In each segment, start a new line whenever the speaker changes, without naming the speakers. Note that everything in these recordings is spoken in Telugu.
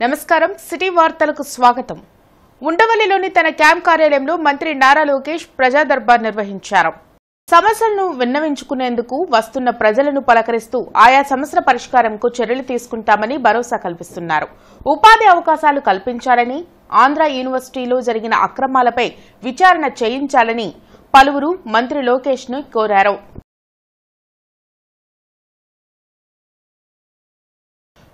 నమస్కారం సిటీ వార్తలకు స్వాగతం. ఉండవల్లిలోని తన క్యాంప్ కార్యాలయంలో మంత్రి నారా లోకేష్ ప్రజా దర్బార్ నిర్వహించారు. సమస్యలను విన్నవించుకునేందుకు వస్తున్న ప్రజలను పలకరిస్తూ ఆయా సమస్యల పరిష్కారంకు చర్యలు తీసుకుంటామని భరోసా కల్పిస్తున్నారు. ఉపాధి అవకాశాలు కల్పించాలని, ఆంధ్ర యూనివర్సిటీలో జరిగిన అక్రమాలపై విచారణ చేయించాలని పలువురు మంత్రి లోకేష్ ను కోరారు.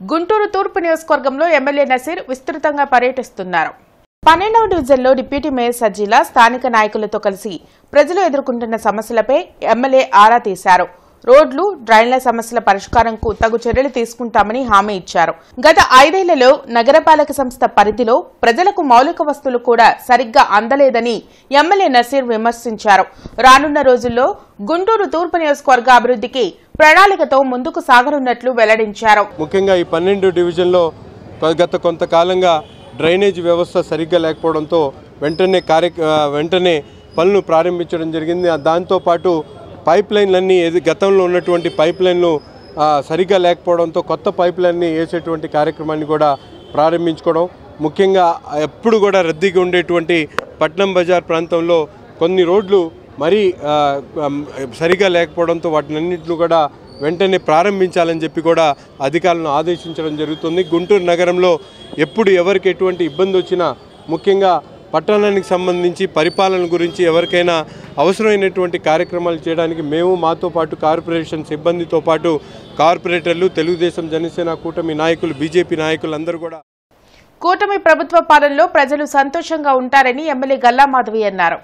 గుంటూరు తూర్పు నియోజకవర్గంలో ఎమ్మెల్యే నసీర్ విస్తృతంగా పర్యటిస్తున్నారు. 12వ డివిజన్లో డిప్యూటీ మేయర్ సజ్జీల స్థానిక నాయకులతో కలిసి ప్రజలు ఎదుర్కొంటున్న సమస్యలపై ఎమ్మెల్యే ఆరా తీశారు. రోడ్లు, డ్రైన్ల సమస్యల పరిష్కారంకు తగు చర్యలు తీసుకుంటామని హామీ ఇచ్చారు. గత 5 ఏళ్లలో నగరపాలక సంస్థ పరిధిలో ప్రజలకు మౌలిక వస్తువులు కూడా సరిగ్గా అందలేదని ఎమ్మెల్యే నసీర్ విమర్శించారు. రానున్న రోజుల్లో గుంటూరు తూర్పు నియోజకవర్గ అభివృద్ధికి ప్రణాళికతో ముందుకు సాగనున్నట్లు వెల్లడించారు.
ముఖ్యంగా ఈ 12 డివిజన్లో గత కొంతకాలంగా డ్రైనేజ్ వ్యవస్థ సరిగ్గా లేకపోవడంతో వెంటనే పనులు ప్రారంభించడం జరిగింది. దాంతోపాటు పైప్ లైన్లన్నీ గతంలో ఉన్నటువంటి పైప్ లైన్లు సరిగ్గా లేకపోవడంతో కొత్త పైప్ లైన్ని వేసేటువంటి కార్యక్రమాన్ని కూడా ప్రారంభించుకోవడం. ముఖ్యంగా ఎప్పుడు కూడా రద్దీగా ఉండేటువంటి పట్నం బజార్ ప్రాంతంలో కొన్ని రోడ్లు మరీ సరిగా లేకపోవడంతో వాటినన్నింటిని కూడా వెంటనే ప్రారంభించాలని చెప్పి కూడా అధికారులను ఆదేశించడం జరుగుతుంది. గుంటూరు నగరంలో ఎప్పుడు ఎవరికి ఎటువంటి ఇబ్బంది వచ్చినా, ముఖ్యంగా పట్టణానికి సంబంధించి పరిపాలన గురించి ఎవరికైనా అవసరమైనటువంటి కార్యక్రమాలు చేయడానికి మేము, మాతో పాటు కార్పొరేషన్ సిబ్బందితో పాటు కార్పొరేటర్లు, తెలుగుదేశం, జనసేన కూటమి నాయకులు, బీజేపీ నాయకులు అందరూ కూడా
కూటమి ప్రభుత్వ పాలనలో ప్రజలు సంతోషంగా ఉంటారని ఎమ్మెల్యే గల్లా మాధవి అన్నారు.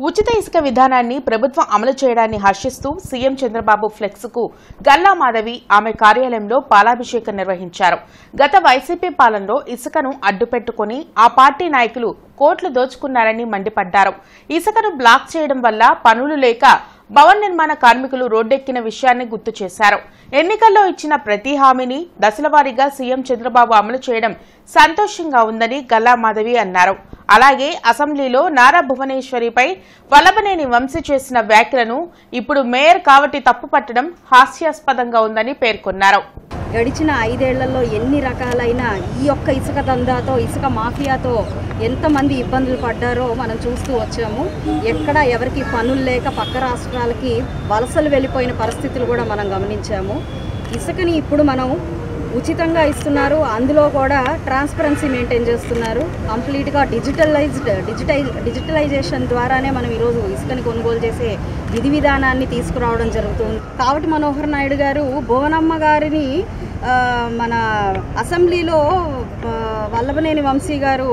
ఉచిత ఇసుక విధానాన్ని ప్రభుత్వం అమలు చేయడాన్ని హర్షిస్తూ సీఎం చంద్రబాబు ఫ్లెక్స్ కు గల్లా మాధవి ఆమె కార్యాలయంలో పాలాభిషేకం నిర్వహించారు. గత వైసీపీ పాలనలో ఇసుకను అడ్డుపెట్టుకుని ఆ పార్టీ నాయకులు కోట్లు దోచుకున్నారని మండిపడ్డారు. ఇసుకను బ్లాక్ చేయడం వల్ల పనులు లేక భవన నిర్మాణ కార్మికులు రోడ్డెక్కిన విషయాన్ని గుర్తు చేశారు. ఎన్నికల్లో ఇచ్చిన ప్రతి హామీని దశలవారీగా సీఎం చంద్రబాబు అమలు చేయడం సంతోషంగా ఉందని గల్లా మాధవి అన్నారు. అలాగే అసెంబ్లీలో నారా భువనేశ్వరిపై వల్లభనేని వంశీ చేసిన వ్యాఖ్యలను ఇప్పుడు మేయర్ కావటి తప్పుపట్టడం హాస్యాస్పదంగా ఉందని పేర్కొన్నారు.
గడిచిన 5 ఏళ్లలో ఎన్ని రకాలైన ఈ యొక్క ఇసుక దందాతో, ఇసుక మాఫియాతో ఎంతమంది ఇబ్బందులు పడ్డారో మనం చూస్తూ వచ్చాము. ఎక్కడ ఎవరికి పనులు లేక పక్క రాష్ట్రాలకి వలసలు వెళ్ళిపోయిన పరిస్థితులు కూడా మనం గమనించాము. ఇసుకని ఇప్పుడు మనం ఉచితంగా ఇస్తున్నారు. అందులో కూడా ట్రాన్స్పరెన్సీ మెయింటైన్ చేస్తున్నారు. కంప్లీట్గా డిజిటలైజేషన్ ద్వారానే మనం ఈరోజు ఇసుకని కొనుగోలు చేసే విధి విధానాన్ని తీసుకురావడం జరుగుతుంది. కావటి మనోహర్ నాయుడు గారు భువనమ్మ గారిని మన అసెంబ్లీలో వల్లభనేని వంశీ గారు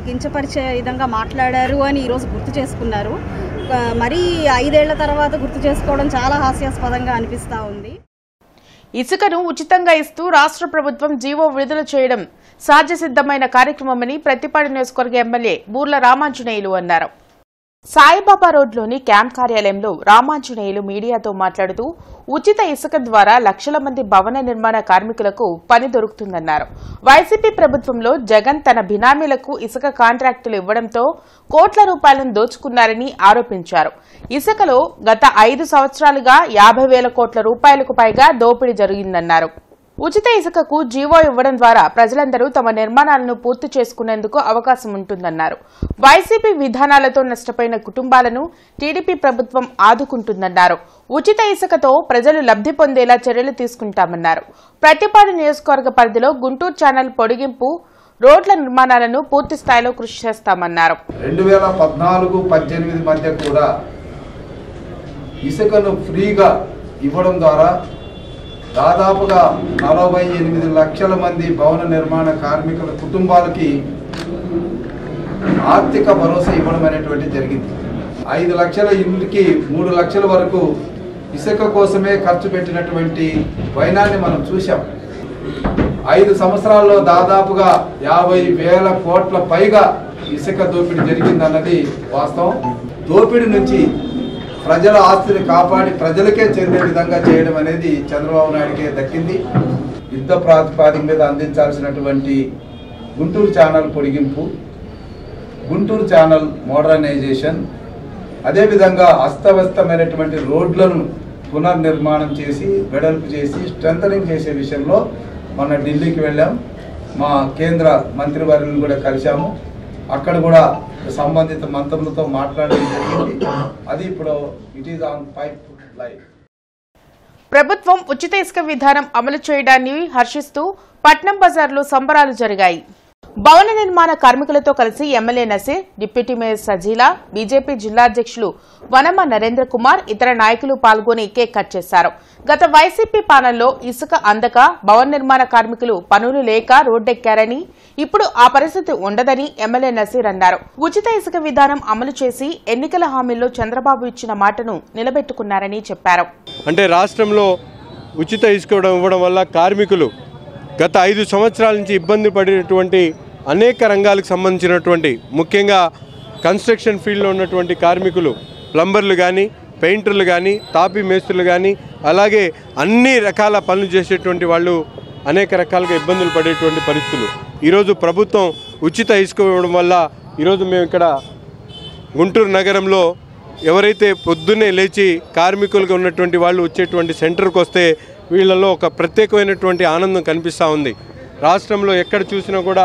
కించపరిచే విధంగా మాట్లాడారు అని ఈరోజు గుర్తు చేసుకున్నారు. మరీ 5 ఏళ్ల తర్వాత గుర్తు చేసుకోవడం చాలా హాస్యాస్పదంగా అనిపిస్తూ ఉంది.
ఇసుకను ఉచితంగా ఇస్తూ రాష్ట్ర ప్రభుత్వం జీవో విడుదల చేయడం సాధ్యసిద్ధమైన కార్యక్రమమని ప్రతిపాడు నియోజకవర్గ ఎమ్మెల్యే బూర్ల రామాంజనేయులు అన్నారు. సాయిబాబా రోడ్లోని క్యాంప్ కార్యాలయంలో రామాంజనేయులు మీడియాతో మాట్లాడుతూ ఉచిత ఇసుక ద్వారా లక్షల మంది భవన నిర్మాణ కార్మికులకు పని దొరుకుతుందన్నారు. వైసీపీ ప్రభుత్వంలో జగన్ తన బినామీలకు ఇసుక కాంట్రాక్టులు ఇవ్వడంతో కోట్ల రూపాయలను దోచుకున్నారని ఆరోపించారు. ఇసుకలో గత 5 సంవత్సరాలుగా 50,000 కోట్ల రూపాయలకు పైగా దోపిడీ జరిగిందన్నారు. ఉచిత ఇసుకకు జీవో ఇవ్వడం ద్వారా ప్రజలందరూ తమ నిర్మాణాలను పూర్తి చేసుకునేందుకు అవకాశం ఉంటుందన్నారు. వైసీపీ విధానాలతో నష్టపోయిన కుటుంబాలను టీడీపీ ప్రభుత్వం ఆదుకుంటుందన్నారు. ఉచిత ఇసుకతో ప్రజలు లబ్ధి పొందేలా చర్యలు తీసుకుంటామన్నారు. ప్రతిపాడు నియోజకవర్గ పరిధిలో గుంటూరు ఛానల్ పొడిగింపు, రోడ్ల నిర్మాణాలను పూర్తి స్థాయిలో కృషి చేస్తామన్నారు.
2014-18 మధ్య కూడా ఇసుకను ఫ్రీగా ఇవ్వడం ద్వారా దాదాపుగా 48 లక్షల మంది భవన నిర్మాణ కార్మికుల కుటుంబాలకి ఆర్థిక భరోసా ఇవ్వడం అనేటువంటి జరిగింది. 5 లక్షల ఇంటికి 3 లక్షల వరకు ఇసుక కోసమే ఖర్చు పెట్టినటువంటి వైనాన్ని మనం చూసాం. 5 సంవత్సరాల్లో దాదాపుగా 50,000 కోట్ల పైగా ఇసుక దోపిడీ జరిగిందన్నది వాస్తవం. దోపిడీ నుంచి ప్రజల ఆస్తిని కాపాడి ప్రజలకే చెందే విధంగా చేయడం అనేది చంద్రబాబు నాయుడికే దక్కింది. యుద్ధ ప్రాతిపాదిక మీద అందించాల్సినటువంటి గుంటూరు ఛానల్ పొడిగింపు, గుంటూరు ఛానల్ మోడర్నైజేషన్, అదేవిధంగా అస్తవ్యస్తమైనటువంటి రోడ్లను పునర్నిర్మాణం చేసి, వెడల్పు చేసి, స్ట్రెంథనింగ్ చేసే విషయంలో మొన్న ఢిల్లీకి వెళ్ళాం. మా కేంద్ర మంత్రివర్యులను కూడా కలిశాము. అక్కడ కూడా సంబంధిత మంత్రులతో మాట్లాడడం జరిగింది. అది ఇప్పుడు it is on pipe line.
ప్రభుత్వం ఉచిత ఇసుక విధానం అమలు చేయడాన్ని హర్షిస్తూ పట్నం బజార్లో సంబరాలు జరిగాయి. భవన నిర్మాణ కార్మికులతో కలిసి MLA Naseer, deputy mayor Sajila, BJP జిల్లా అధ్యక్షులు వనమ నరేంద్ర కుమార్, ఇతర నాయకులు పాల్గొని కేక్ కట్ చేశారు. గత వైసీపీ పాలనలో ఇసుక అందక భవన నిర్మాణ కార్మికులు పనులు లేక రోడ్డెక్కారని, ఇప్పుడు ఆ పరిస్థితి ఉండదని ఎమ్మెల్యే నసీర్ అన్నారు. ఉచిత ఇసుక విధానం అమలు చేసి ఎన్నికల హామీల్లో చంద్రబాబు ఇచ్చిన మాటను నిలబెట్టుకున్నారని చెప్పారు.
అంటే రాష్ట్రంలో ఉచిత ఇసుక ఇవ్వడం వల్ల కార్మికులు గత 5 సంవత్సరాల నుంచి ఇబ్బంది పడినటువంటి అనేక రంగాలకు సంబంధించినటువంటి, ముఖ్యంగా కన్స్ట్రక్షన్ ఫీల్డ్లో ఉన్నటువంటి కార్మికులు, ప్లంబర్లు కానీ, పెయింటర్లు కానీ, తాపీ మేస్త్రులు కానీ, అలాగే అన్ని రకాల పనులు చేసేటువంటి వాళ్ళు అనేక రకాలుగా ఇబ్బందులు పడేటువంటి పరిస్థితులు. ఈరోజు ప్రభుత్వం ఉచిత ఇసుక ఇవ్వడం వల్ల ఈరోజు మేము ఇక్కడ గుంటూరు నగరంలో ఎవరైతే పొద్దున్నే లేచి కార్మికులుగా ఉన్నటువంటి వాళ్ళు వచ్చేటువంటి సెంటర్కి వస్తే వీళ్ళలో ఒక ప్రత్యేకమైనటువంటి ఆనందం కనిపిస్తూ ఉంది. రాష్ట్రంలో ఎక్కడ చూసినా కూడా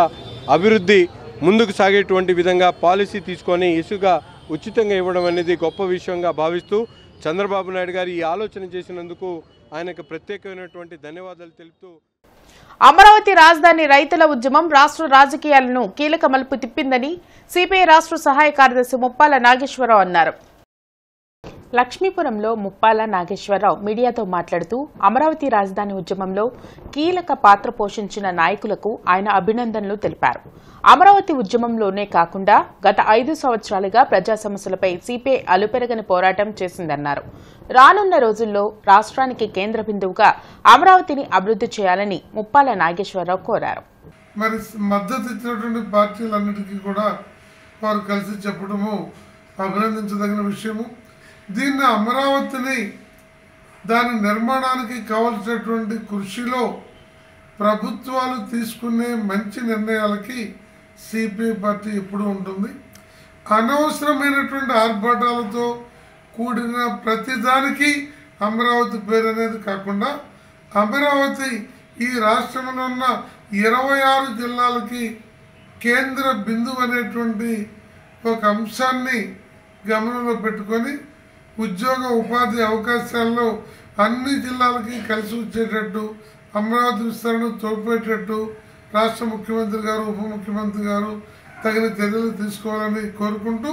అభివృద్ధి ముందుకు సాగేటువంటి విధంగా పాలసీ తీసుకొని ఇసుక ఉచితంగా ఇవ్వడం అనేది గొప్ప విషయంగా భావిస్తూ చంద్రబాబు నాయుడు గారు ఈ ఆలోచన చేసినందుకు ఆయనకు ప్రత్యేకమైనటువంటి ధన్యవాదాలు తెలుపుతూ,
అమరావతి రాజధాని రైతుల ఉద్యమం రాష్ట్ర రాజకీయాలను కీలక మలుపు తిప్పిందని సిపిఐ రాష్ట్ర సహాయ కార్యదర్శి ముప్పాల నాగేశ్వరరావు అన్నారు. లక్ష్మీపురంలో ముప్పాల నాగేశ్వరరావు మీడియాతో మాట్లాడుతూ అమరావతి రాజధాని ఉద్యమంలో కీలక పాత్ర పోషించిన నాయకులకు ఆయన అభినందనలు తెలిపారు. అమరావతి ఉద్యమంలోనే కాకుండా గత 5 సంవత్సరాలుగా ప్రజా సమస్యలపై సిపిఐ అలుపెరగని పోరాటం చేసిందన్నారు. రానున్న రోజుల్లో రాష్ట్రానికి కేంద్ర బిందువుగా అమరావతిని అభివృద్ధి చేయాలని ముప్పాల నాగేశ్వరరావు కోరారు.
మరి మద్దతు ఇచ్చినటువంటి పార్టీలన్నిటికీ కూడా వారు కలిసి చెప్పడము అభినందించదగిన విషయము. దీన్ని అమరావతిని దాని నిర్మాణానికి కావలసినటువంటి కృషిలో ప్రభుత్వాలు తీసుకునే మంచి నిర్ణయాలకి సిపిఐ పార్టీ ఎప్పుడూ ఉంటుంది. అనవసరమైనటువంటి ఆర్భాటాలతో కూడిన ప్రతిదానికి అమరావతి పేరు అనేది కాకుండా అమరావతి ఈ రాష్ట్రంలో ఉన్న 26 జిల్లాలకి కేంద్ర బిందువు అనేటువంటి ఒక అంశాన్ని గమనంలో పెట్టుకొని ఉద్యోగ ఉపాధి అవకాశాల్లో అన్ని జిల్లాలకి కలిసి వచ్చేటట్టు అమరావతి విస్తరణ తోడ్పేటట్టు రాష్ట్ర ముఖ్యమంత్రి గారు, ఉప ముఖ్యమంత్రి గారు తగిన చర్యలు తీసుకోవాలని కోరుకుంటూ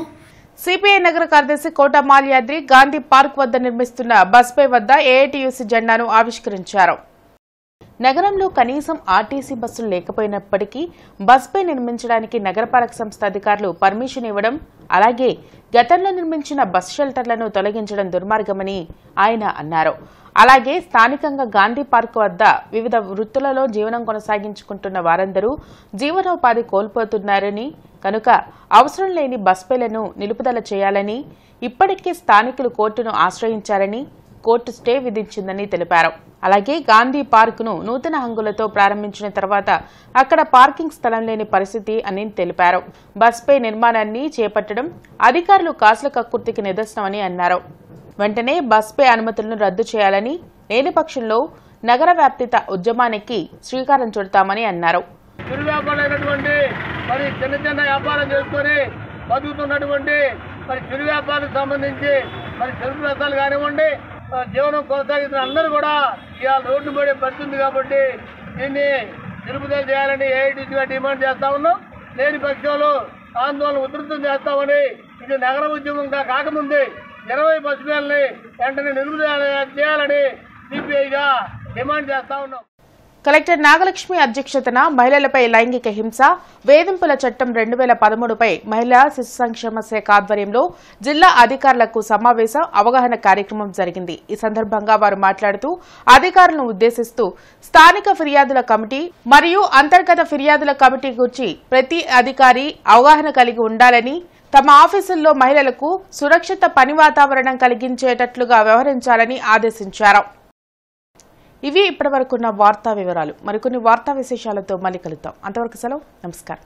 సిపిఐ నగర కార్యదర్శి కోట మాల్యాద్రి గాంధీ పార్క్ వద్ద నిర్మిస్తున్న బస్పై వద్ద ఏఐటీయూసీ జెండాను ఆవిష్కరించారు. నగరంలో కనీసం ఆర్టీసీ బస్సులు లేకపోయినప్పటికీ బస్పై నిర్మించడానికి నగరపాలక సంస్థ అధికారులు పర్మిషన్ ఇవ్వడం, అలాగే గతంలో నిర్మించిన బస్ షెల్టర్లను తొలగించడం దుర్మార్గమని ఆయన అన్నారు. అలాగే స్థానికంగా గాంధీ పార్క్ వద్ద వివిధ వృత్తులలో జీవనం కొనసాగించుకుంటున్న వారందరూ జీవనోపాధి కోల్పోతున్నారని, కనుక అవసరం లేని బస్పేలను నిలుపుదల చేయాలని, ఇప్పటికే స్థానికులు కోర్టును ఆశ్రయించారని, కోర్టు స్టే విధించిందని తెలిపారు. అలాగే గాంధీ పార్కును నూతన హంగులతో ప్రారంభించిన తర్వాత అక్కడ పార్కింగ్ స్థలం లేని పరిస్థితి అని తెలిపారు. బస్పై నిర్మాణాన్ని చేపట్టడం అధికారులు కాసుల కక్కుర్తికి నిదర్శనమని అన్నారు. వెంటనే బస్పై అనుమతులను రద్దు చేయాలని, లేని పక్షంలో నగర వ్యాప్తిత ఉద్యమానికి శ్రీకారం చుడతామని అన్నారు. చిరు వ్యాపారం సంబంధించి చెరుకు రసాలు కానివ్వండి, జీవనం కొనసాగిస్తున్న అందరూ కూడా ఇవాళ రోడ్డు పడే పరిస్థితుంది. కాబట్టి దీన్ని నిలుపుదల చేయాలని ఏఐటీసీగా డిమాండ్ చేస్తా ఉన్నాం. లేని పక్షంలో ఆందోళన ఉధృతం చేస్తామని, ఇది నగర ఉద్యమంగా కాకముందే 20 బస్సులని వెంటనే నిలుపుదల చేయాలని సిపిఐగా డిమాండ్ చేస్తా ఉన్నాం. కలెక్టర్ నాగలక్ష్మి అధ్యక్షతన మహిళలపై లైంగిక హింస వేధింపుల చట్టం 2013పై మహిళా శిశు సంక్షేమ శాఖ ఆధ్వర్యంలో జిల్లా అధికారులకు సమావేశం అవగాహన కార్యక్రమం జరిగింది. ఈ సందర్భంగా వారు మాట్లాడుతూ అధికారులను ఉద్దేశిస్తూ స్థానిక ఫిర్యాదుల కమిటీ మరియు అంతర్గత ఫిర్యాదుల కమిటీ గురించి ప్రతి అధికారి అవగాహన కలిగి ఉండాలని, తమ ఆఫీసుల్లో మహిళలకు సురక్షిత పని వాతావరణం కలిగించేటట్లుగా వ్యవహరించాలని ఆదేశించారు. ఇవి ఇప్పటివరకున్న వార్తా వివరాలు. మరికొన్ని వార్తా విశేషాలతో మళ్ళీ కలుద్దాం. అంతవరకు సెలవు. నమస్కారం.